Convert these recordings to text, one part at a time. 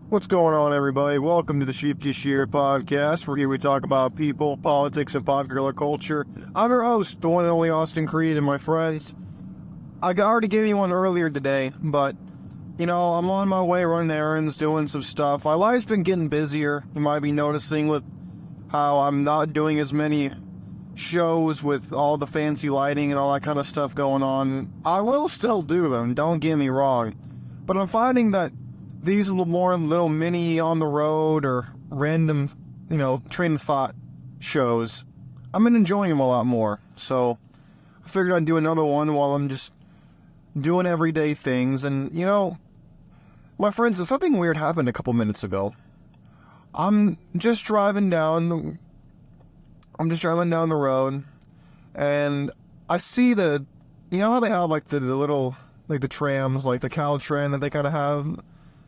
What's going on, everybody? Welcome to the Sheep Shear podcast, where here we talk about people, politics, and popular culture. I'm your host, the one and only Austin Creed, and my friends. I already gave you one earlier today, but, I'm on my way running errands, doing some stuff. My life's been getting busier. You might be noticing with how I'm not doing as many shows with all the fancy lighting and all that kind of stuff going on. I will still do them, don't get me wrong. But I'm finding that these little mini on the road or random, train of thought shows, I've been enjoying them a lot more. So I figured I'd do another one while I'm just doing everyday things. And, my friends, something weird happened a couple minutes ago. I'm just driving down the road, and I see how they have like the little, like the trams, like the cow tram that they kind of have.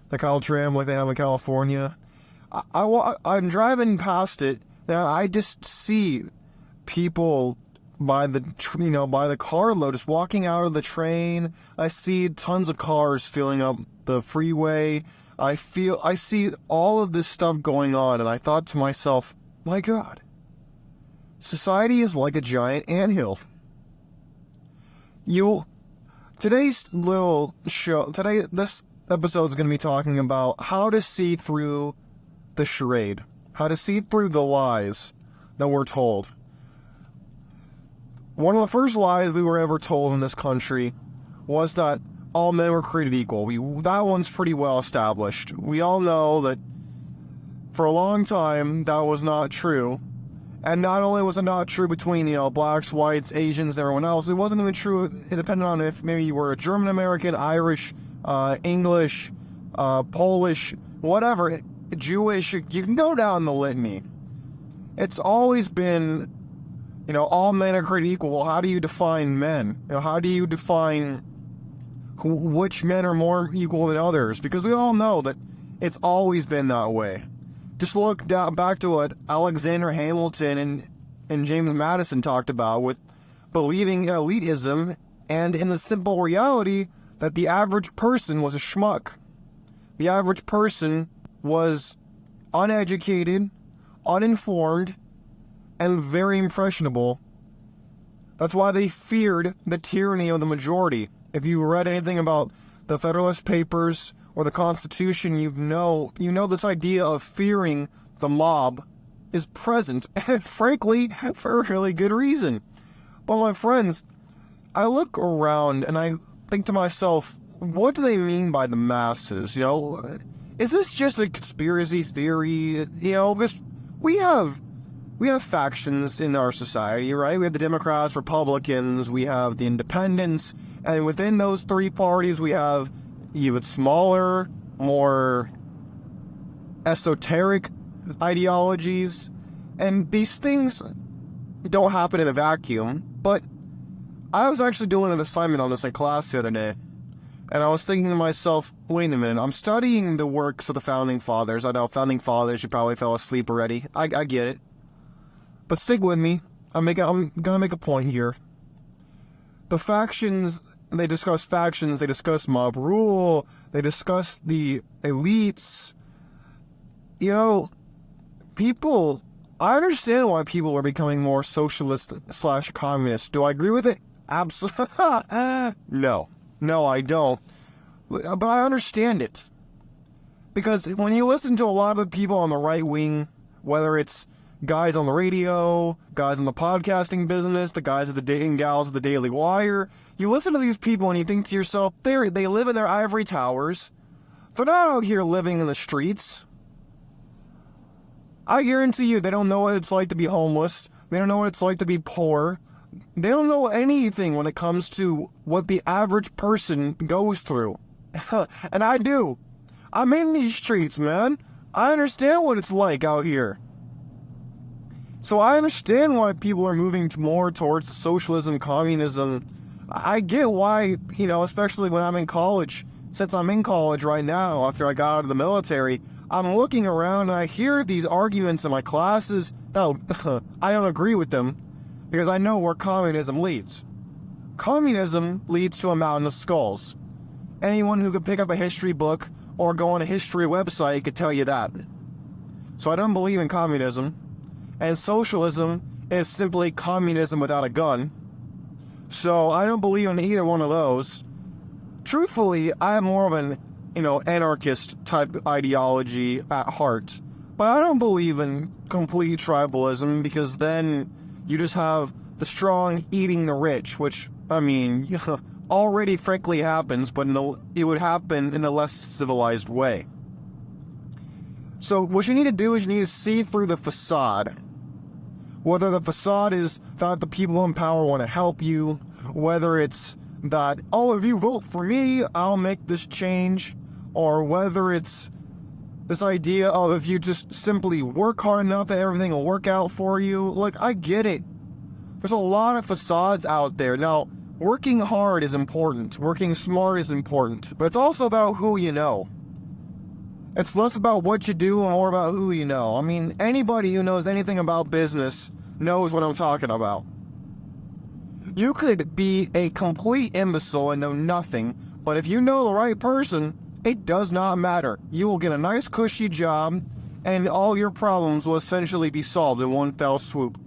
The cow tram like they have in California. I'm driving past it, and I just see people by the carload just walking out of the train. I see tons of cars filling up the freeway. I see all of this stuff going on, and I thought to myself, my God, society is like a giant anthill. This episode is going to be talking about how to see through the charade, how to see through the lies that we're told. One of the first lies we were ever told in this country was that all men were created equal. That one's pretty well established. We all know that for a long time that was not true. And not only was it not true between, blacks, whites, Asians, and everyone else, it wasn't even true, it depended on if maybe you were a German American, Irish, English, Polish, whatever, Jewish, you can go down the litany. It's always been, all men are created equal. Well, how do you define men? How do you define which men are more equal than others? Because we all know that it's always been that way. Just look back to what Alexander Hamilton and James Madison talked about with believing in elitism and in the simple reality that the average person was a schmuck. The average person was uneducated, uninformed, and very impressionable. That's why they feared the tyranny of the majority. If you read anything about the Federalist Papers or the Constitution, you know this idea of fearing the mob is present, and frankly, for a really good reason. But my friends, I look around and I think to myself, what do they mean by the masses? Is this just a conspiracy theory? Because we have factions in our society, right? We have the Democrats, Republicans, we have the Independents, and within those three parties, we have even smaller, more esoteric ideologies. And these things don't happen in a vacuum. But I was actually doing an assignment on this in class the other day, and I was thinking to myself, wait a minute, I'm studying the works of the Founding Fathers. I know Founding Fathers, you probably fell asleep already. I get it. But stick with me. I'm gonna make a point here. The factions, they discuss mob rule, they discuss the elites. People, I understand why people are becoming more socialist/communist. Do I agree with it? Absolutely. No, I don't. But I understand it. Because when you listen to a lot of the people on the right wing, whether it's guys on the radio, guys in the podcasting business, the guys of the dating gals of the Daily Wire, you listen to these people and you think to yourself, they live in their ivory towers. They're not out here living in the streets. I guarantee you, they don't know what it's like to be homeless. They don't know what it's like to be poor. They don't know anything when it comes to what the average person goes through. And I do. I'm in these streets, man. I understand what it's like out here. So I understand why people are moving more towards socialism, communism. I get why, especially when I'm in college. Since I'm in college right now, after I got out of the military, I'm looking around and I hear these arguments in my classes. No, I don't agree with them because I know where communism leads. Communism leads to a mountain of skulls. Anyone who could pick up a history book or go on a history website could tell you that. So I don't believe in communism, and socialism is simply communism without a gun. So I don't believe in either one of those. Truthfully, I am more of an, anarchist type ideology at heart. But I don't believe in complete tribalism, because then you just have the strong eating the rich, which, already frankly happens, but it would happen in a less civilized way. So what you need to do is you need to see through the facade. Whether the facade is that the people in power want to help you, whether it's that, if you vote for me, I'll make this change, or whether it's this idea of if you just simply work hard enough that everything will work out for you. Look, I get it. There's a lot of facades out there. Now, working hard is important. Working smart is important. But it's also about who you know. It's less about what you do and more about who you know. Anybody who knows anything about business knows what I'm talking about. You could be a complete imbecile and know nothing, but if you know the right person, it does not matter. You will get a nice cushy job, and all your problems will essentially be solved in one fell swoop.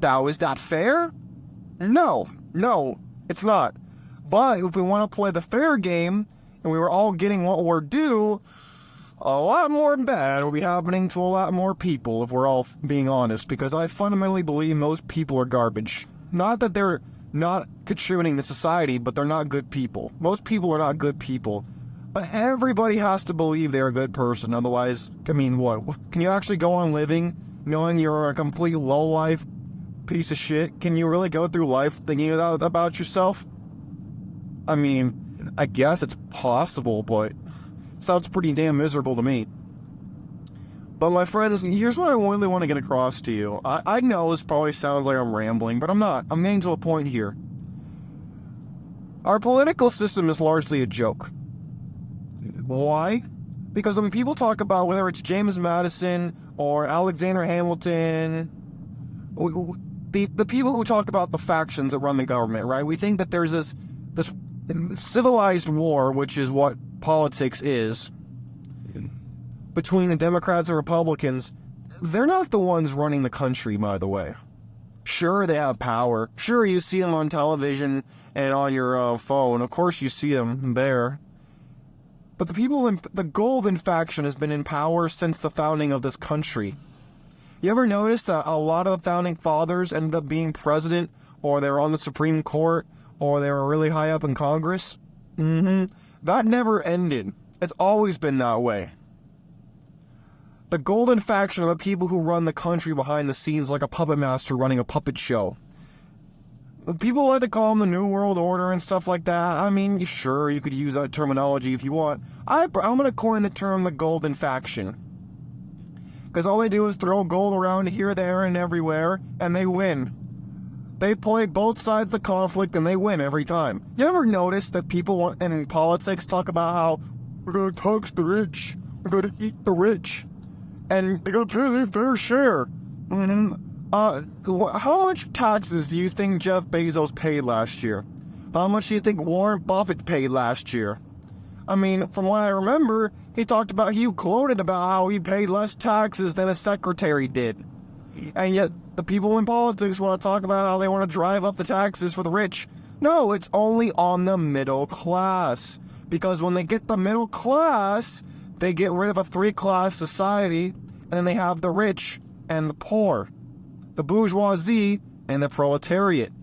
Now, is that fair? No, it's not. But if we want to play the fair game, and we were all getting what we're due, a lot more bad will be happening to a lot more people, if we're all being honest, because I fundamentally believe most people are garbage. Not that they're not contributing to society, but they're not good people. Most people are not good people. But everybody has to believe they're a good person. Otherwise, what? Can you actually go on living knowing you're a complete lowlife piece of shit? Can you really go through life thinking about yourself? I guess it's possible, but it sounds pretty damn miserable to me. But my friends, here's what I really want to get across to you. I know this probably sounds like I'm rambling, but I'm not. I'm getting to a point here. Our political system is largely a joke. Why? Because when people talk about whether it's James Madison or Alexander Hamilton, the people who talk about the factions that run the government, right? We think that there's this civilized war, which is what politics is, between the Democrats and Republicans. They're not the ones running the country, by the way. Sure, they have power. Sure, you see them on television and on your phone. Of course, you see them there. But the people in the golden faction has been in power since the founding of this country. You ever notice that a lot of the founding fathers ended up being president, or they were on the Supreme Court, or they were really high up in Congress? That never ended. It's always been that way. The golden faction are the people who run the country behind the scenes like a puppet master running a puppet show. People like to call them the New World Order and stuff like that. Sure, you could use that terminology if you want. I'm going to coin the term the golden faction. Because all they do is throw gold around here, there, and everywhere, and they win. They play both sides of the conflict, and they win every time. You ever notice that people in politics talk about how we're going to tax the rich, we're going to eat the rich, and they're going to pay their fair share? How much taxes do you think Jeff Bezos paid last year? How much do you think Warren Buffett paid last year? From what I remember, he quoted about how he paid less taxes than his secretary did. And yet, the people in politics want to talk about how they want to drive up the taxes for the rich. No, it's only on the middle class. Because when they get the middle class, they get rid of a three-class society, and then they have the rich and the poor, the bourgeoisie and the proletariat.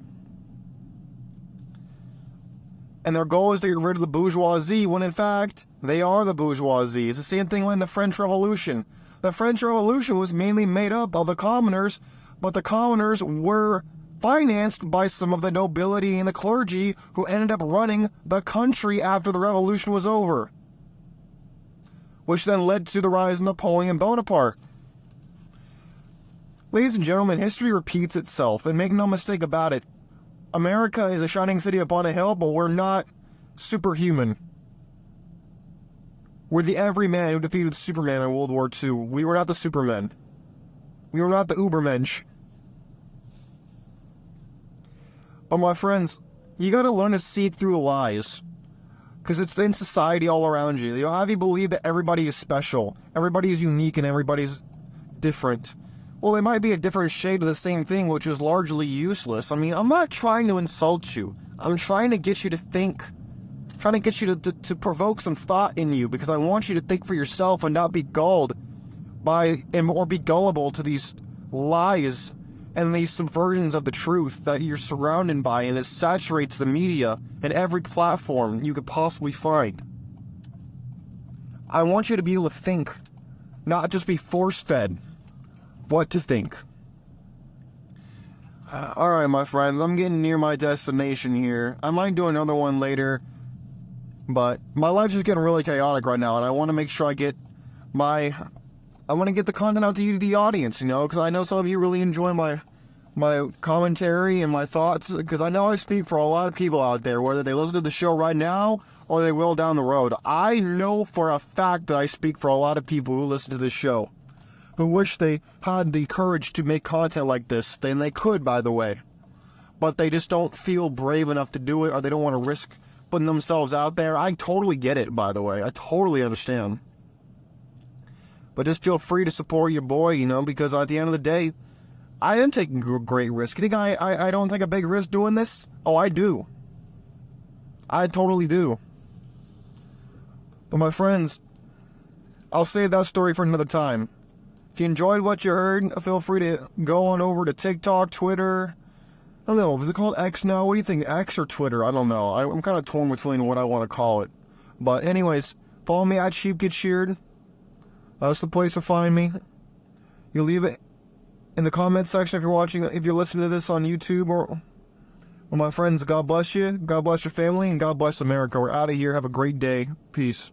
And their goal is to get rid of the bourgeoisie when in fact they are the bourgeoisie. It's the same thing like the French Revolution. The French Revolution was mainly made up of the commoners, but the commoners were financed by some of the nobility and the clergy who ended up running the country after the revolution was over, which then led to the rise of Napoleon Bonaparte. Ladies and gentlemen, history repeats itself, and make no mistake about it. America is a shining city upon a hill, but we're not superhuman. We're the everyman who defeated Superman in World War II. We were not the Supermen. We were not the Ubermensch. But my friends, you gotta learn to see through the lies. Because it's in society all around you. They'll have you believe that everybody is special, everybody is unique, and everybody's different. Well, they might be a different shade of the same thing, which is largely useless. I mean, I'm not trying to insult you. I'm trying to get you to think. Trying to get you to provoke some thought in you, because I want you to think for yourself and not be gulled by, or be gullible to these lies and these subversions of the truth that you're surrounded by, and it saturates the media and every platform you could possibly find. I want you to be able to think, not just be force-fed what to think. Alright, my friends, I'm getting near my destination here. I might do another one later, but my life's just getting really chaotic right now, and I want to make sure I want to get the content out to you, the audience, because I know some of you really enjoy my commentary and my thoughts, because I know I speak for a lot of people out there, whether they listen to the show right now or they will down the road. I know for a fact that I speak for a lot of people who listen to this show, who wish they had the courage to make content like this, and they could, by the way, but they just don't feel brave enough to do it, or they don't want to risk putting themselves out there. I totally get it, by the way. I totally understand. But just feel free to support your boy, because at the end of the day, I am taking a great risk. You think I don't take a big risk doing this? Oh, I do. I totally do. But my friends, I'll save that story for another time. If you enjoyed what you heard, feel free to go on over to TikTok, Twitter. I don't know, is it called X now? What do you think, X or Twitter? I don't know. I'm kind of torn between what I want to call it. But anyways, follow me at Sheep Get Sheared. That's the place to find me. You leave it in the comment section if you're listening to this on YouTube, or my friends, God bless you, God bless your family, and God bless America. We're out of here. Have a great day. Peace.